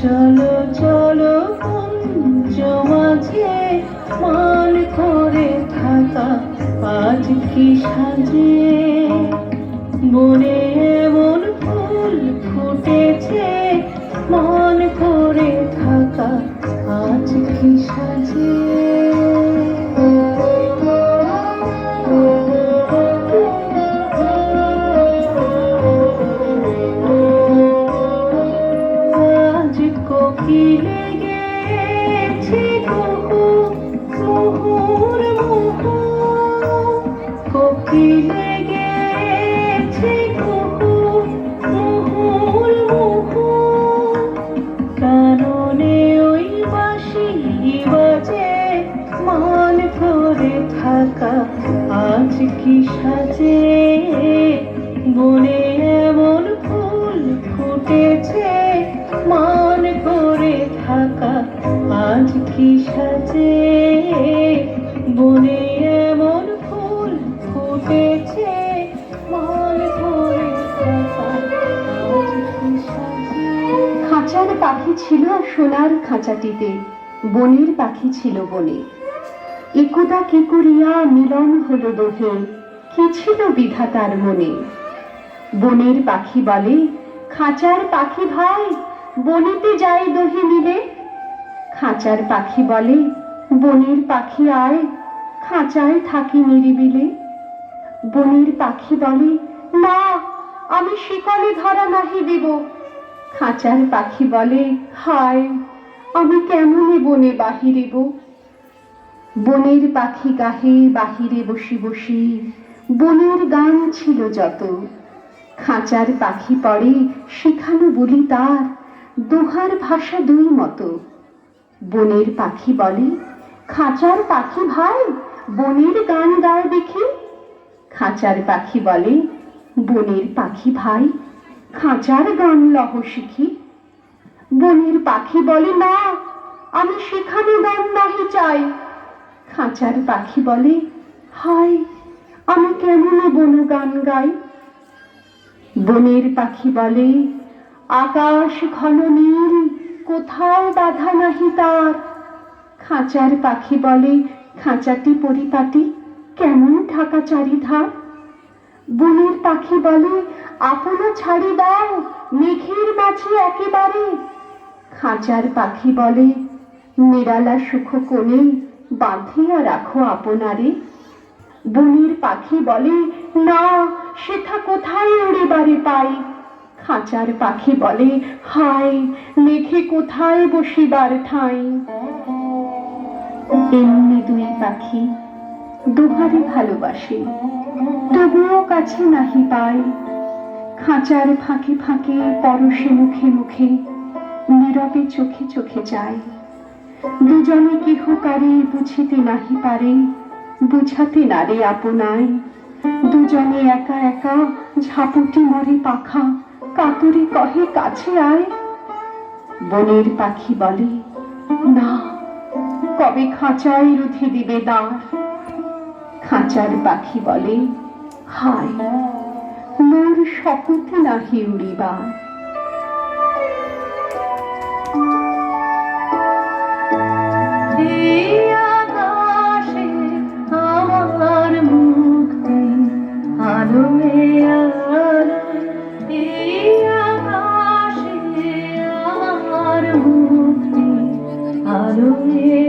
চলো চলো কুঞ্জ মাঝে মান করে থাকা আজ কি সাজে, বনে এমন ফুল ফুটেছে মান করে থাকা আজ কি সাজে। আজ কোকিলে গেছে কুহু মুহুর মুহু, কোকিলে গেছে কুহু মুহুর মুহু, কাননে ওই বাঁশি বাজে মান করে থাকা আজ কি সাজে, বনে এমন ফুল ফুটেছে মান করে থাকা আজ কি সাজে, বনে এমন ফুল ফুটেছে মান করে থাকা আজ কি সাজে। খাঁচার পাখি ছিল সোনার খাঁচাটিতে, বনের পাখি ছিল বনে। একদা কি করিয়া মিলন হলো দোহে, কি ছিল বিধাতার মনে। বনের পাখি বলে খাঁচার পাখি ভাই, বনেতে যাই দোহে মিলে। খাঁচার পাখি বলে বনের পাখি আয়, খাঁচায় থাকি নিরিবিলে। বনের পাখি বলে না, আমি শিকলে ধরা নাহি দেব। খাঁচার পাখি বলে হায়, আমি কেমনে বনে বাহিরেব। বনের পাখি গাহে বাহিরে বসি বসি, বনের গান ছিল যত। খাঁচার পাখি পড়ে শিখানো বলি তার, দোহার ভাষা দুই মতো। বনের পাখি বলে খাঁচার পাখি ভাই, বনের গান গায় দেখি। খাঁচার পাখি বলে বনের পাখি ভাই, খাঁচার গান লহ শিখি। বনের পাখি বলে না, আমি সেখানে গান নাহি চাই। খাঁচার পাখি বলে হায়, আমি কেমনে বন গান গাই। বনের পাখি বলে আকাশ ঘন নীল, কোথাও বাধা নাহি তার। খাঁচার পাখি বলে খাঁচাটি পরিপাটি, কেমন ঢাকা চারিধার। বনের পাখি বলে আপনা ছাড়ি দাও, মেঘের মাঝে একেবারে। খাঁচার পাখি বলে নিরালা সুখ কোণে, বাঁধিয়া রাখো আপনারে। বনের পাখি বলে না, সেথা কোথায় উড়িবারে পাই। খাঁচার পাখি বলে হায়, মেঘে কোথায় বসিবার ঠাঁই। এমনি দুই পাখি দুহারে ভালোবাসে, তবুও কাছে নাহি পায়। খাঁচার ফাঁকে ফাঁকে পরশে মুখে মুখে, নীরবে চোখে চোখে যায়। দুজনে কেহ কারে বুঝিতে নাহি পারে, বুঝাতে নারে আপনায়। দুজনে একা একা ঝাপটি মরে পাখা, কাতরে কহে কাছে আয়। বনের পাখি বলে না, কবে খাঁচায় রুধে দিবে দ্বার। খাঁচার পাখি বলে হায়, মোর শপথ নাহি উড়িবার। আকাশে আমার মুক্তি আলোয় আলোয়, আকাশে আমার মুক্তি আলোয়